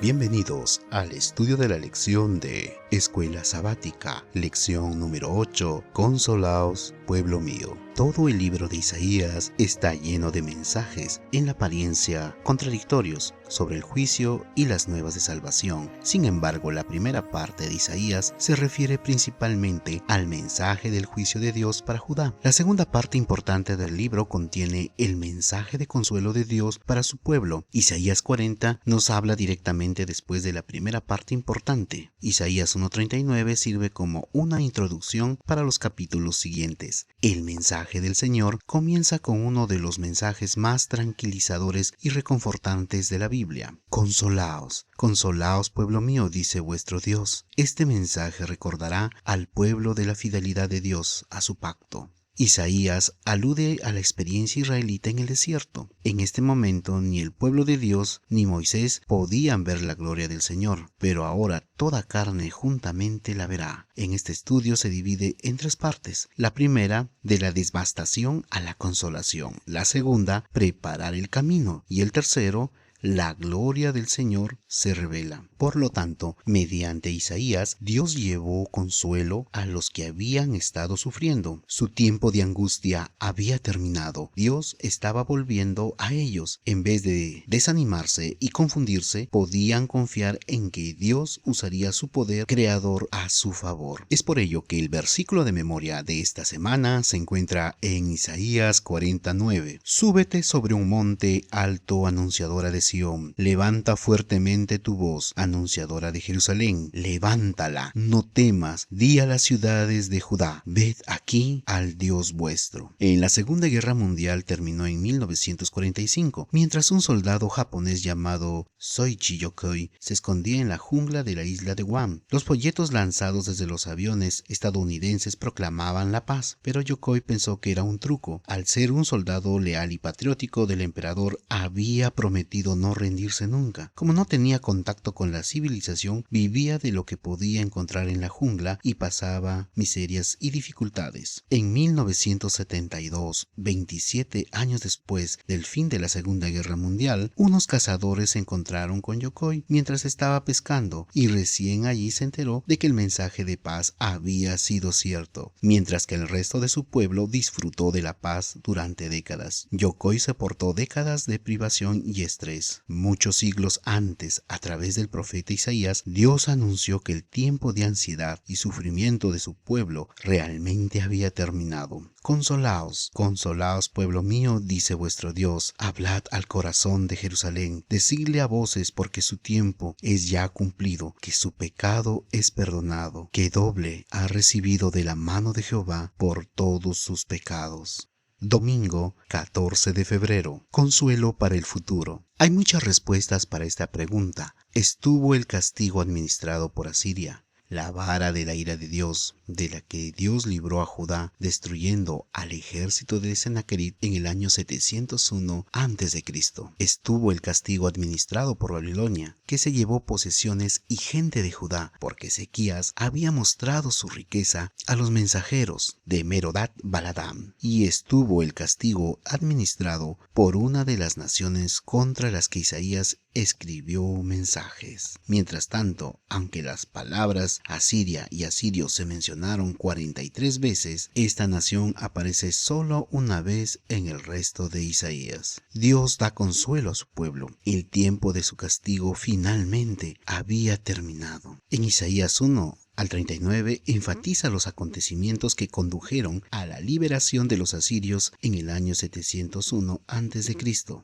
Bienvenidos al estudio de la lección de Escuela Sabática, lección número 8, Consolaos, pueblo mío. Todo el libro de Isaías está lleno de mensajes, en la apariencia contradictorios, sobre el juicio y las nuevas de salvación. Sin embargo, la primera parte de Isaías se refiere principalmente al mensaje del juicio de Dios para Judá. La segunda parte importante del libro contiene el mensaje de consuelo de Dios para su pueblo. Isaías 40 nos habla directamente después de la primera parte importante. Isaías 1:39 sirve como una introducción para los capítulos siguientes. El mensaje del Señor comienza con uno de los mensajes más tranquilizadores y reconfortantes de la Biblia. Consolaos, consolaos, pueblo mío, dice vuestro Dios. Este mensaje recordará al pueblo de la fidelidad de Dios a su pacto. Isaías alude a la experiencia israelita en el desierto. En este momento ni el pueblo de Dios ni Moisés podían ver la gloria del Señor, pero ahora toda carne juntamente la verá. En este estudio se divide en tres partes. La primera, de la devastación a la consolación. La segunda, preparar el camino. Y el tercero, la gloria del Señor se revela. Por lo tanto, mediante Isaías, Dios llevó consuelo a los que habían estado sufriendo. Su tiempo de angustia había terminado. Dios estaba volviendo a ellos. En vez de desanimarse y confundirse, podían confiar en que Dios usaría su poder creador a su favor. Es por ello que el versículo de memoria de esta semana se encuentra en Isaías 49. Súbete sobre un monte alto, anunciadora de Sión. Levanta fuertemente tu voz, anunciadora de Jerusalén. Levántala, no temas. Di a las ciudades de Judá: ved aquí al Dios vuestro. En la Segunda Guerra Mundial terminó en 1945, mientras un soldado japonés llamado Soichi Yokoi se escondía en la jungla de la isla de Guam. Los folletos lanzados desde los aviones estadounidenses proclamaban la paz, pero Yokoi pensó que era un truco. Al ser un soldado leal y patriótico del emperador, había prometido no rendirse nunca. Como no tenía contacto con la civilización, vivía de lo que podía encontrar en la jungla y pasaba miserias y dificultades. En 1972, 27 años después del fin de la Segunda Guerra Mundial, unos cazadores se encontraron con Yokoi mientras estaba pescando y recién allí se enteró de que el mensaje de paz había sido cierto, mientras que el resto de su pueblo disfrutó de la paz durante décadas. Yokoi soportó décadas de privación y estrés. Muchos siglos antes, a través del profeta Isaías, Dios anunció que el tiempo de ansiedad y sufrimiento de su pueblo realmente había terminado. Consolaos, consolaos, pueblo mío, dice vuestro Dios. Hablad al corazón de Jerusalén. Decidle a voces, porque su tiempo es ya cumplido, que su pecado es perdonado, que doble ha recibido de la mano de Jehová por todos sus pecados. Domingo 14 de febrero. Consuelo para el futuro. Hay muchas respuestas para esta pregunta. ¿Estuvo el castigo administrado por Asiria? La vara de la ira de Dios, de la que Dios libró a Judá, destruyendo al ejército de Sennacherib en el año 701 a.C. Estuvo el castigo administrado por Babilonia, que se llevó posesiones y gente de Judá, porque Ezequías había mostrado su riqueza a los mensajeros de Merodat-Baladán. Y estuvo el castigo administrado por una de las naciones contra las que Isaías escribió mensajes. Mientras tanto, aunque las palabras Asiria y asirio se mencionaron 43 veces, esta nación aparece solo una vez en el resto de Isaías. Dios da consuelo a su pueblo. El tiempo de su castigo finalmente había terminado. En Isaías 1:39 enfatiza los acontecimientos que condujeron a la liberación de los asirios en el año 701 a.C.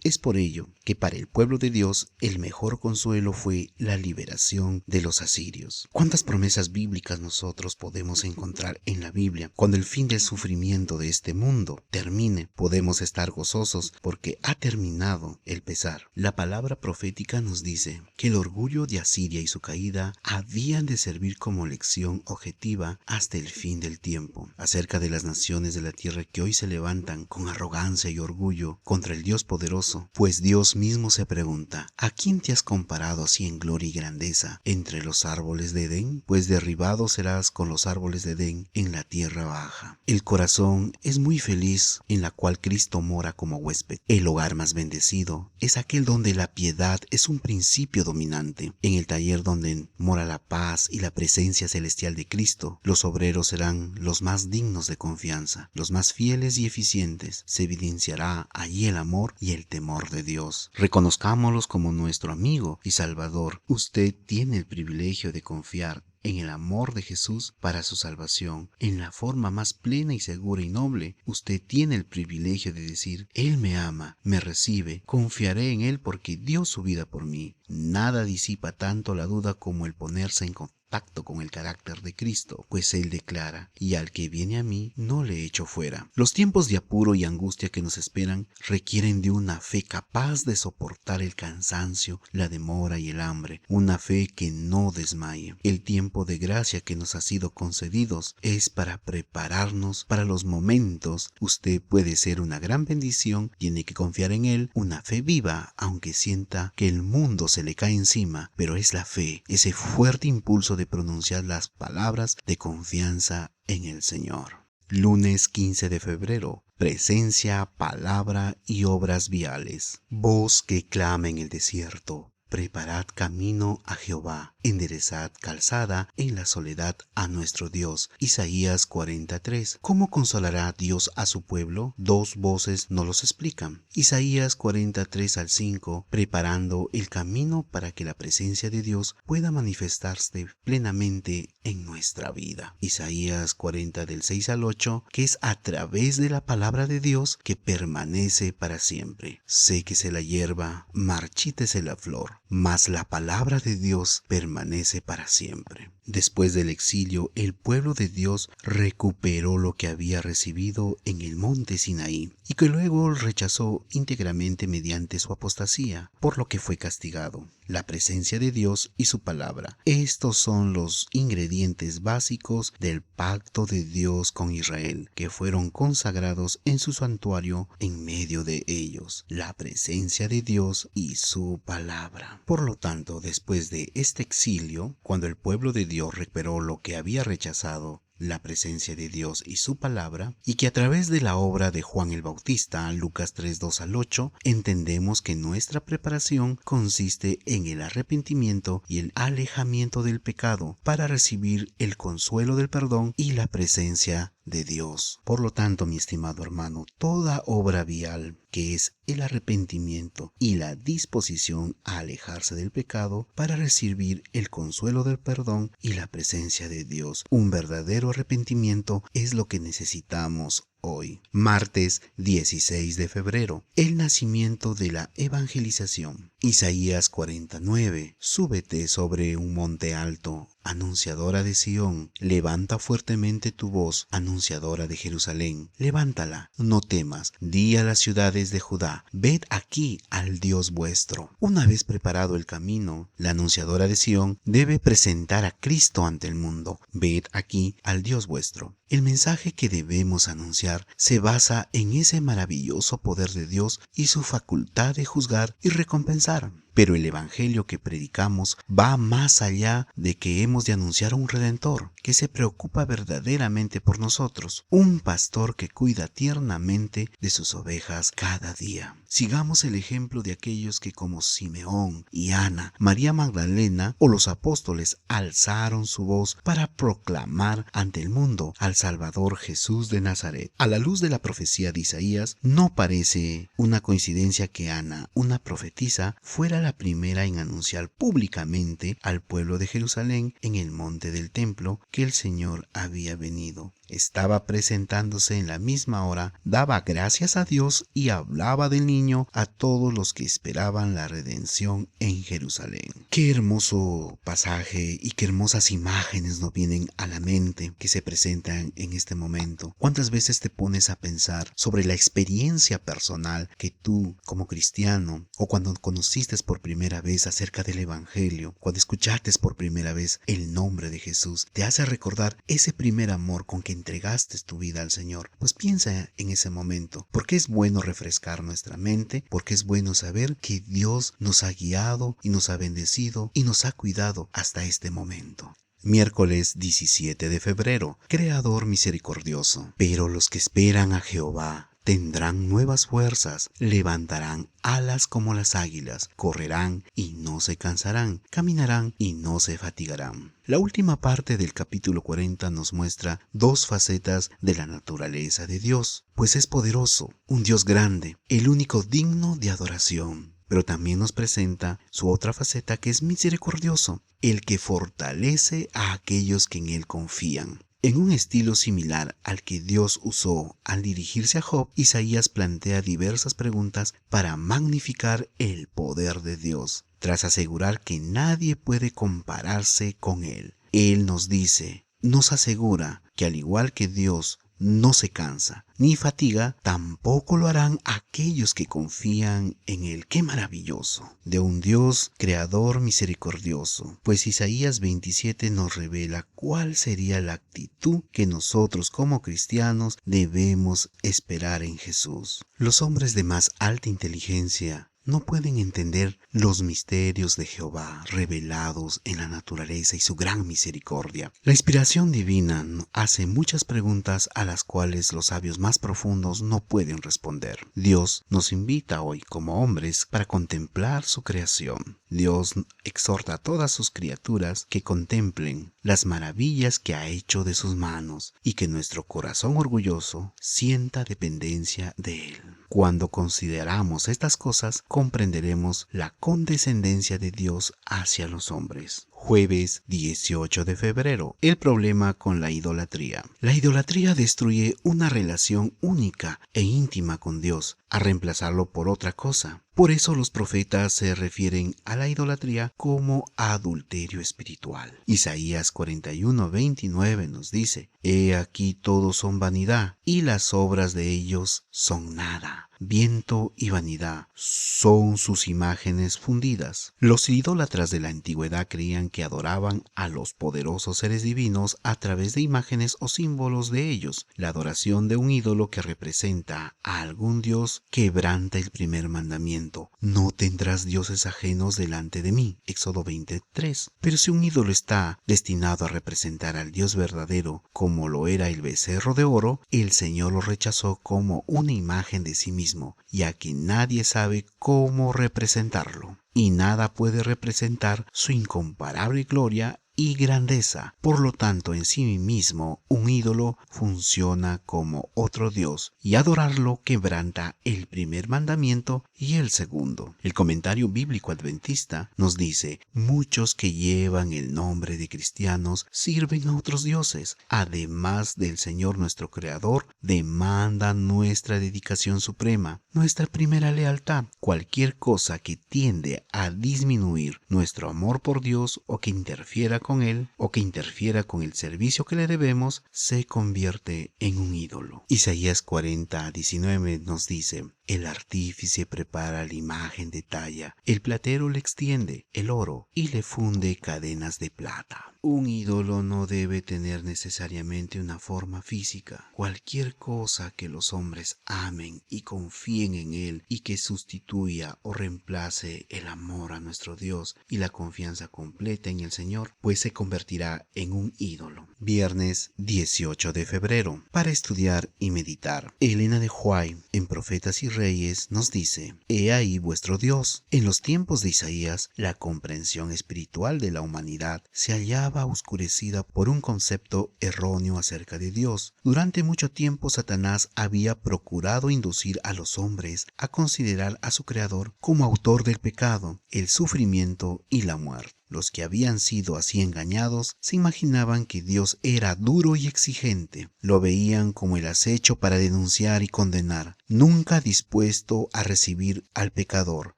Es por ello que para el pueblo de Dios el mejor consuelo fue la liberación de los asirios. ¿Cuántas promesas bíblicas nosotros podemos encontrar en la Biblia? Cuando el fin del sufrimiento de este mundo termine, podemos estar gozosos porque ha terminado el pesar. La palabra profética nos dice que el orgullo de Asiria y su caída habían de servir como lección lección objetiva hasta el fin del tiempo, acerca de las naciones de la tierra que hoy se levantan con arrogancia y orgullo contra el Dios poderoso, pues Dios mismo se pregunta: ¿a quién te has comparado así en gloria y grandeza entre los árboles de Edén? Pues derribado serás con los árboles de Edén en la tierra baja. El corazón es muy feliz en la cual Cristo mora como huésped. El hogar más bendecido es aquel donde la piedad es un principio dominante. En el taller donde mora la paz y la presencia celestial de Cristo, los obreros serán los más dignos de confianza, los más fieles y eficientes. Se evidenciará allí el amor y el temor de Dios. Reconozcámoslos como nuestro amigo y Salvador. Usted tiene el privilegio de confiar en el amor de Jesús para su salvación, en la forma más plena y segura y noble. Usted tiene el privilegio de decir: Él me ama, me recibe, confiaré en Él porque dio su vida por mí. Nada disipa tanto la duda como el ponerse en contacto con el carácter de Cristo, pues Él declara: y al que viene a mí no le echo fuera. Los tiempos de apuro y angustia que nos esperan requieren de una fe capaz de soportar el cansancio, la demora y el hambre, una fe que no desmaye. El tiempo de gracia que nos ha sido concedidos es para prepararnos para los momentos. Usted puede ser una gran bendición, tiene que confiar en Él, una fe viva, aunque sienta que el mundo se le cae encima, pero es la fe, ese fuerte impulso de pronunciar las palabras de confianza en el Señor. Lunes 15 de febrero. Presencia, palabra y obras viales. Voz que clama en el desierto: preparad camino a Jehová, enderezad calzada en la soledad a nuestro Dios. Isaías 43. ¿Cómo consolará Dios a su pueblo? Dos voces nos los explican. Isaías 43 al 5, preparando el camino para que la presencia de Dios pueda manifestarse plenamente en nuestra vida. Isaías 40 del 6 al 8, que es a través de la palabra de Dios que permanece para siempre. Séquese la hierba, marchítese la flor, mas la palabra de Dios permanece para siempre. Después del exilio, el pueblo de Dios recuperó lo que había recibido en el monte Sinaí y que luego rechazó íntegramente mediante su apostasía, por lo que fue castigado. La presencia de Dios y su palabra. Estos son los ingredientes básicos del pacto de Dios con Israel, que fueron consagrados en su santuario en medio de ellos. La presencia de Dios y su palabra. Por lo tanto, después de este exilio, cuando el pueblo de Dios recuperó lo que había rechazado, la presencia de Dios y su palabra, y que a través de la obra de Juan el Bautista, Lucas 3, 2 al 8, entendemos que nuestra preparación consiste en el arrepentimiento y el alejamiento del pecado para recibir el consuelo del perdón y la presencia de Dios. Por lo tanto, mi estimado hermano, toda obra vial, que es el arrepentimiento y la disposición a alejarse del pecado para recibir el consuelo del perdón y la presencia de Dios. Un verdadero arrepentimiento es lo que necesitamos hoy. Martes 16 de febrero. El nacimiento de la evangelización. Isaías 49. Súbete sobre un monte alto, anunciadora de Sión. Levanta fuertemente tu voz, anunciadora de Jerusalén. Levántala, no temas. Di a las ciudades de Judá: ved aquí al Dios vuestro. Una vez preparado el camino, la anunciadora de Sión debe presentar a Cristo ante el mundo. Ved aquí al Dios vuestro. El mensaje que debemos anunciar se basa en ese maravilloso poder de Dios y su facultad de juzgar y recompensar. Pero el evangelio que predicamos va más allá de que hemos de anunciar a un Redentor que se preocupa verdaderamente por nosotros, un pastor que cuida tiernamente de sus ovejas cada día. Sigamos el ejemplo de aquellos que, como Simeón y Ana, María Magdalena o los apóstoles, alzaron su voz para proclamar ante el mundo al Salvador Jesús de Nazaret. A la luz de la profecía de Isaías, no parece una coincidencia que Ana, una profetisa, fuera la primera en anunciar públicamente al pueblo de Jerusalén en el monte del templo que el Señor había venido. estaba presentándose en la misma hora, daba gracias a Dios y hablaba del niño a todos los que esperaban la redención en Jerusalén. Qué hermoso pasaje y qué hermosas imágenes nos vienen a la mente que se presentan en este momento. ¿Cuántas veces te pones a pensar sobre la experiencia personal que tú como cristiano, o cuando conociste por primera vez acerca del Evangelio, cuando escuchaste por primera vez el nombre de Jesús, te hace recordar ese primer amor con que entregaste tu vida al Señor? Pues piensa en ese momento, porque es bueno refrescar nuestra mente, porque es bueno saber que Dios nos ha guiado y nos ha bendecido y nos ha cuidado hasta este momento. Miércoles 17 de febrero, Creador misericordioso. Pero los que esperan a Jehová tendrán nuevas fuerzas, levantarán alas como las águilas, correrán y no se cansarán, caminarán y no se fatigarán. La última parte del capítulo 40 nos muestra dos facetas de la naturaleza de Dios, pues es poderoso, un Dios grande, el único digno de adoración. Pero también nos presenta su otra faceta, que es misericordioso, el que fortalece a aquellos que en él confían. En un estilo similar al que Dios usó al dirigirse a Job, Isaías plantea diversas preguntas para magnificar el poder de Dios, tras asegurar que nadie puede compararse con él. Él nos asegura que al igual que Dios no se cansa ni fatiga, tampoco lo harán aquellos que confían en él. ¡Qué maravilloso! De un Dios creador misericordioso. Pues Isaías 27 nos revela cuál sería la actitud que nosotros como cristianos debemos esperar en Jesús. Los hombres de más alta inteligencia no pueden entender los misterios de Jehová revelados en la naturaleza y su gran misericordia. La inspiración divina hace muchas preguntas a las cuales los sabios más profundos no pueden responder. Dios nos invita hoy como hombres para contemplar su creación. Dios exhorta a todas sus criaturas que contemplen las maravillas que ha hecho de sus manos y que nuestro corazón orgulloso sienta dependencia de Él. Cuando consideramos estas cosas, comprenderemos la condescendencia de Dios hacia los hombres. Jueves 18 de febrero. El problema con la idolatría. La idolatría destruye una relación única e íntima con Dios, a reemplazarlo por otra cosa. Por eso los profetas se refieren a la idolatría como adulterio espiritual. Isaías 41:29 nos dice: He aquí todos son vanidad, y las obras de ellos son nada. Viento y vanidad son sus imágenes fundidas. Los idólatras de la antigüedad creían que adoraban a los poderosos seres divinos a través de imágenes o símbolos de ellos. La adoración de un ídolo que representa a algún dios quebranta el primer mandamiento: no tendrás dioses ajenos delante de mí. Éxodo 23. Pero si un ídolo está destinado a representar al Dios verdadero, como lo era el becerro de oro, el Señor lo rechazó como una imagen de sí mismo, ya que nadie sabe cómo representarlo, y nada puede representar su incomparable gloria y grandeza. Por lo tanto, en sí mismo, un ídolo funciona como otro Dios, y adorarlo quebranta el primer mandamiento y el segundo. El comentario bíblico adventista nos dice: muchos que llevan el nombre de cristianos sirven a otros dioses, además del Señor nuestro Creador, demandan nuestra dedicación suprema, nuestra primera lealtad. Cualquier cosa que tiende a disminuir nuestro amor por Dios o que interfiera con Él o que interfiera con el servicio que le debemos, se convierte en un ídolo. Isaías 40:19 nos dice: el artífice prepara la imagen de talla, el platero le extiende el oro y le funde cadenas de plata. Un ídolo no debe tener necesariamente una forma física. Cualquier cosa que los hombres amen y confíen en él y que sustituya o reemplace el amor a nuestro Dios y la confianza completa en el Señor, pues se convertirá en un ídolo. Viernes 18 de febrero. Para estudiar y meditar. Elena de White, en Profetas y Reyes, nos dice: He ahí vuestro Dios. En los tiempos de Isaías, la comprensión espiritual de la humanidad se hallaba estaba oscurecida por un concepto erróneo acerca de Dios. Durante mucho tiempo Satanás había procurado inducir a los hombres a considerar a su Creador como autor del pecado, el sufrimiento y la muerte. Los que habían sido así engañados se imaginaban que Dios era duro y exigente. Lo veían como el acecho para denunciar y condenar, nunca dispuesto a recibir al pecador,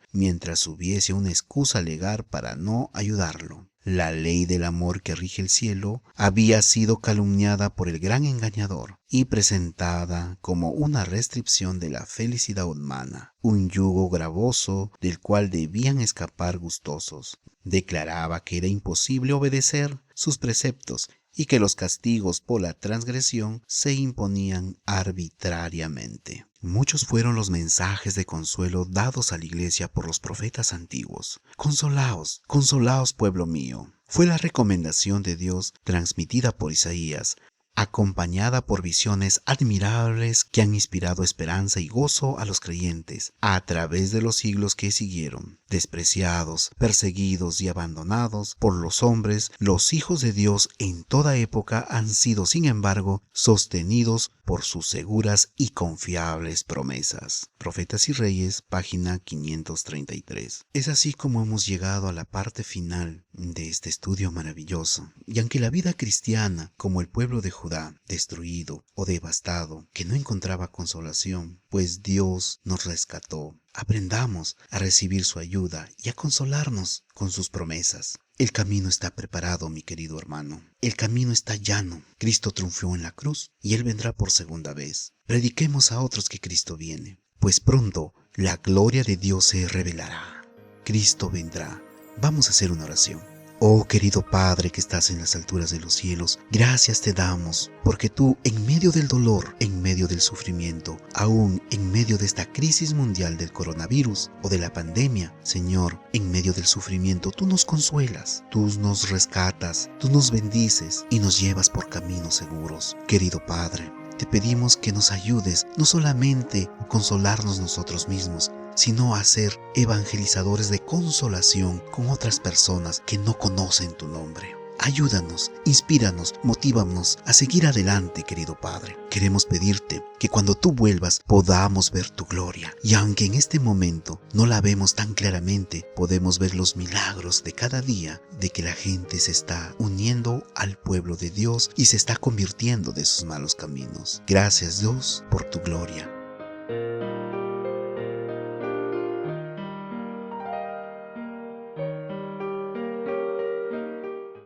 mientras hubiese una excusa legal para no ayudarlo. La ley del amor que rige el cielo había sido calumniada por el gran engañador y presentada como una restricción de la felicidad humana, un yugo gravoso del cual debían escapar gustosos. Declaraba que era imposible obedecer sus preceptos y que los castigos por la transgresión se imponían arbitrariamente. Muchos fueron los mensajes de consuelo dados a la iglesia por los profetas antiguos. Consolaos, consolaos, pueblo mío. Fue la recomendación de Dios transmitida por Isaías, acompañada por visiones admirables que han inspirado esperanza y gozo a los creyentes a través de los siglos que siguieron. Despreciados, perseguidos y abandonados por los hombres, los hijos de Dios en toda época han sido, sin embargo, sostenidos por sus seguras y confiables promesas. Profetas y Reyes, página 533. Es así como hemos llegado a la parte final de este estudio maravilloso. Y aunque la vida cristiana, como el pueblo de Judá, destruido o devastado, que no encontraba consolación, pues Dios nos rescató, aprendamos a recibir su ayuda y a consolarnos con sus promesas. El camino está preparado, mi querido hermano. El camino está llano. Cristo triunfó en la cruz y Él vendrá por segunda vez. Prediquemos a otros que Cristo viene, pues pronto la gloria de Dios se revelará. Cristo vendrá. Vamos a hacer una oración. Oh querido Padre que estás en las alturas de los cielos, gracias te damos, porque tú en medio del dolor, en medio del sufrimiento, aún en medio de esta crisis mundial del coronavirus o de la pandemia, Señor, en medio del sufrimiento tú nos consuelas, tú nos rescatas, tú nos bendices y nos llevas por caminos seguros. Querido Padre, te pedimos que nos ayudes no solamente a consolarnos nosotros mismos, sino a ser evangelizadores de consolación con otras personas que no conocen tu nombre. Ayúdanos, inspíranos, motívanos a seguir adelante, querido Padre. Queremos pedirte que cuando tú vuelvas podamos ver tu gloria. Y aunque en este momento no la vemos tan claramente, podemos ver los milagros de cada día de que la gente se está uniendo al pueblo de Dios y se está convirtiendo de sus malos caminos. Gracias, Dios, por tu gloria.